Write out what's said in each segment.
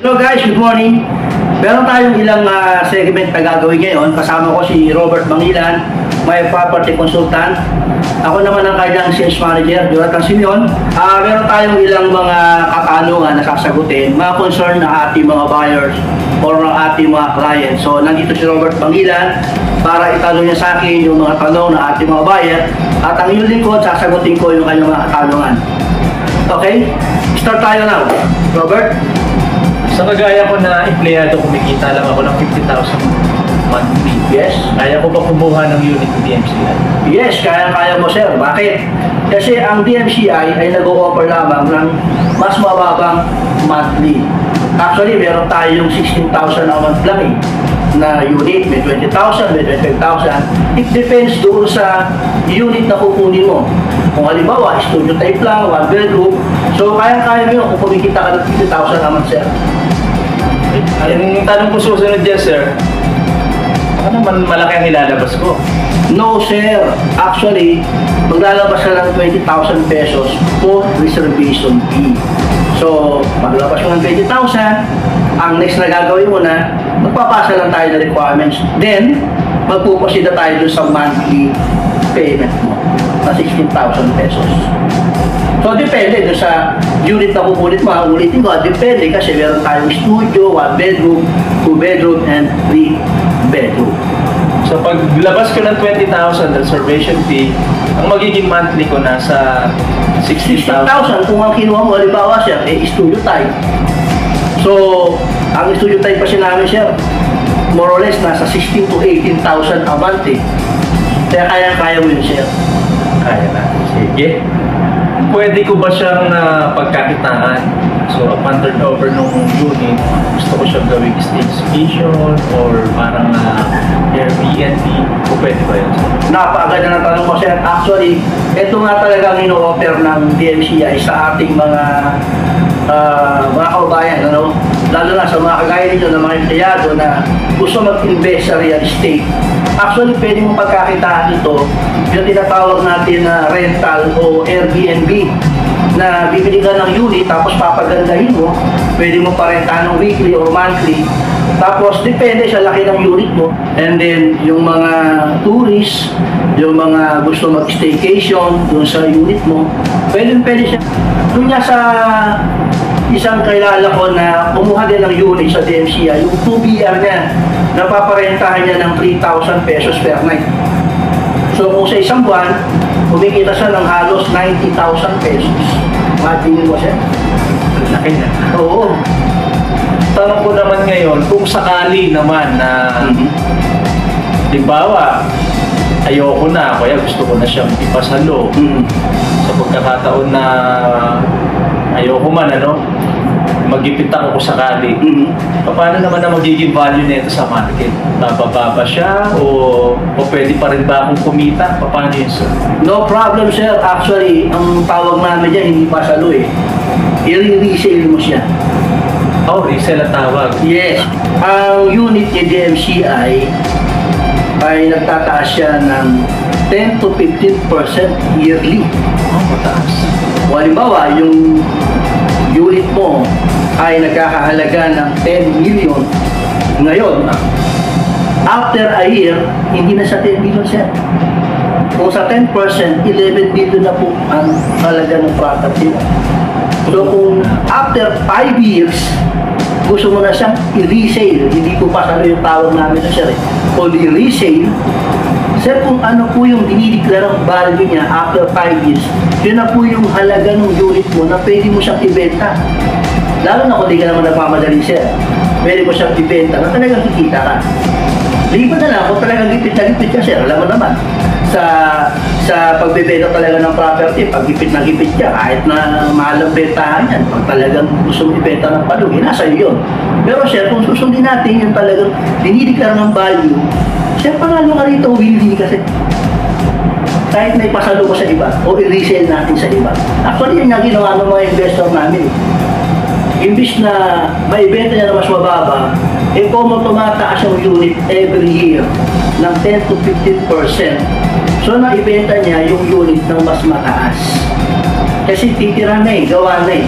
Hello guys, good morning. Meron tayong ilang segment na gagawin ngayon. Kasama ko si Robert Mangilan, my property consultant. Ako naman ang kanyang sales manager, Jonathan Simeon. Meron tayong ilang mga katanungan na sasagutin, mga concern na ating mga buyers or ating mga clients. So, nandito si Robert Mangilan para itanong niya sa akin yung mga tanong na ating mga buyer. At ang iyong lingkod, sasagutin ko yung kanyang mga katanungan. Okay? Start tayo now. Robert? Sa kagaya ko na empleyado, kumikita lang ako ng 50,000 monthly. Yes. Kaya ko ba kumuha ng unit ng DMCI? Yes, kaya mo sir. Bakit? Kasi ang DMCI ay nag-o-offer lamang ng mas mababang monthly. Actually, meron tayong 16,000 a month lang na unit, may 20,000, may 25,000. It depends doon sa unit na kukunin mo. Kung halimbawa, studio type lang, one bedroom, so kaya mo yun kung kumikita ka ng 50,000 a month, sir. Ang tanong ko susunod dyan, sir, ano naman malaki ang ilalabas ko? No, sir. Actually, maglalabas ka ng 20,000 pesos for reservation fee. So, maglabas mo ng 20,000, ang next na gagawin mo na, magpapasa lang tayo ng requirements. Then, magpupusida tayo dun sa monthly payment mo na 16,000 pesos. So, depende dun sa unit na kukulit mo. Ulitin ko, depende kasi meron tayong studio, 1 bedroom, 2 bedroom, and 3 bedroom. So, pag labas ko ng 20,000 reservation fee, ang magiging monthly ko nasa 60,000. Kung ang kinuha mo, halimbawa siya, studio type. So, ang studio type kasi namin siya, more or less, nasa 16,000 to 18,000 a month Kaya kaya mo yun siya. Kaya na. Sige. Pwede ko ba siyang pagkakitaan? So, upon turnover nung unit, gusto ko siyang gawing staycation or parang Airbnb. O pwede ba yun? Napakaganda ng tanong ko, sir. Actually, ito nga talaga ang ino-offer ng DMCI sa ating mga kaubayan, ano? Lalo na sa mga kagaya nito na mga empleyado na gusto mag-invest sa real estate. Actually, pwede mong pagkakitaan ito yung tinatawag natin na rental o Airbnb na bibili ka ng unit tapos papagandahin mo, pwede mo parentahan ng weekly or monthly. Tapos, depende sa laki ng unit mo. And then, yung mga tourists, yung mga gusto mag-staycation dun sa unit mo, pwede siya. Doon nga sa isang kilala ko na kumuha din ng unit sa DMCI, yung 2BR niya, napaparentahan niya ng 3,000 pesos per night. So, kung sa isang buwan, kumikita siya ng halos 90,000 pesos. Imagine mo siya. Laki na. Oo. Tanong ko naman ngayon, kung sakali naman na, halimbawa, ayoko na, kaya gusto ko na siyang ipasalo. Sa pagkakataon na ayoko man, magipit ako kung sakali. Paano naman na magiging value nito sa market? Bababa siya o pwede pa rin ba akong kumita? Paano yun, sir? No problem, sir. Actually, ang tawag namin dyan, hindi pasalo I-resale mo siya. Oh, resale ang tawag? Yes. Ang unit ni DMCI ay nagtataas siya ng 10 to 15% yearly. Oh, mataas. O halimbawa, yung unit mo ay nagkakahalaga ng 10 million. Ngayon, after a year, hindi na sa 10 million, sir. Kung sa 10%, 11 million na po ang halaga ng property mo. So kung after 5 years, gusto mo na siyang i-resale, hindi ko pa yung tawag namin na sir o i-resale, sir, kung ano po yung dinideklarang value niya after 5 years, yun na po yung halaga ng unit mo na pwede mo siyang ibenta. Lalo na kung di ka naman nagmamadali, sir. Pwede mo siyang ibenta na talagang kikita ka. Lipat na lang kung talagang gipit na gipit ka, sir. Alam mo naman, sa pagbebenta talaga ng property, pag gipit na gipit ka, kahit na mahal ang bentahan yan, pag talagang gusto mo ibenta ng palugi, nasa iyo yun. Pero, sir, kung susundin natin yung talagang dinideklarang ng value, sir, panalo ka rito, willing kasi. Kahit na ipasalo ko sa iba, o i-resell natin sa iba. Actually, yun yung ginawa ng mga investor namin. Imbis na maibenta niya na mas mababa, kung tumataas yung unit every year ng 10 to 15%, so naibenta niya yung unit ng mas mataas. Kasi titira na gawa na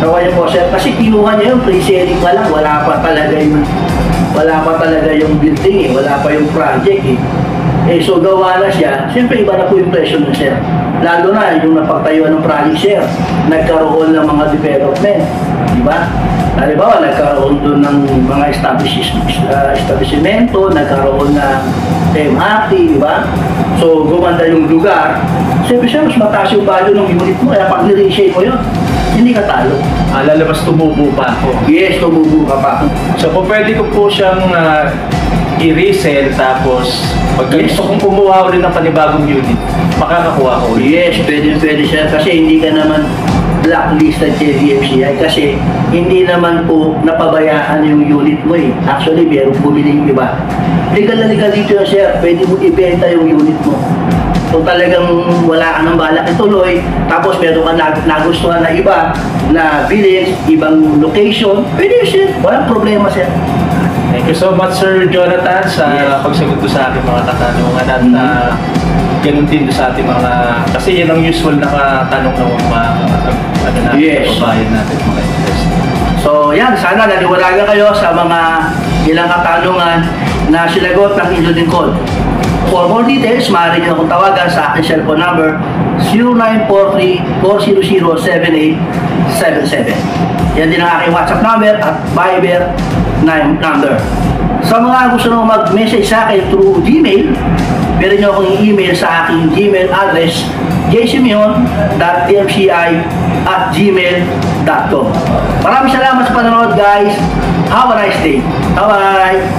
Nakuha niyo po, sir. Kasi kinuha niya yung pre-selling pa lang. Wala pa talaga yung building eh. Wala pa yung project eh. So gawa na siya. Siyempre iba na po yung presyo ng sir. Lalo na yung napagtayuan ng project, sir. Nagkaroon ng mga development. Diba? Halimbawa, nagkaroon doon ng mga establishmento, nagkaroon ng MRT, diba? So, gumanda yung lugar. Siyempre siya, mas mataas yung value ng unit mo. Kaya pag nire-share mo yun, hindi ka talo. Lalabas tumubo pa ako. Yes, tumubo ka pa. So, kung pwede ko po siyang i-resell, tapos pag Yes. gusto kong kumuha ulit ng panibagong unit, makakakuha ko ulit. Yes, pwede siya. Kasi hindi ka naman blacklisted kay DFCI kasi hindi naman po napabayaan yung unit mo eh. Actually, meron bumili yung iba. Legal na legal dito yung sir. Pwede mo ibenta yung unit mo. Kung talagang wala ka ng balak ituloy, tapos meron ka nagustuhan na iba na bilhin, ibang location, pwede sir. Walang problema sir. Thank you so much, Sir Jonathan, sa Yes. pagsagot ko sa aking mga katanungan at ganun din sa ating mga, kasi yun ang usual na katanong ng mga Yes. kababayan natin, mga investors. So yan, sana naliwanagan kayo sa mga ilang katanungan na sinagot ng inyong lingkod. For more details, maaari nyo akong tawagan sa aking cellphone number 0943-400-7877. Yan din ang aking WhatsApp number at Viber number. Sa mga gusto nyo mag-message sa akin through Gmail, pwede nyo akong i-email sa aking Gmail address jsimeon.tmci@gmail.com. Maraming salamat sa panonood guys. Have a nice day. Bye-bye.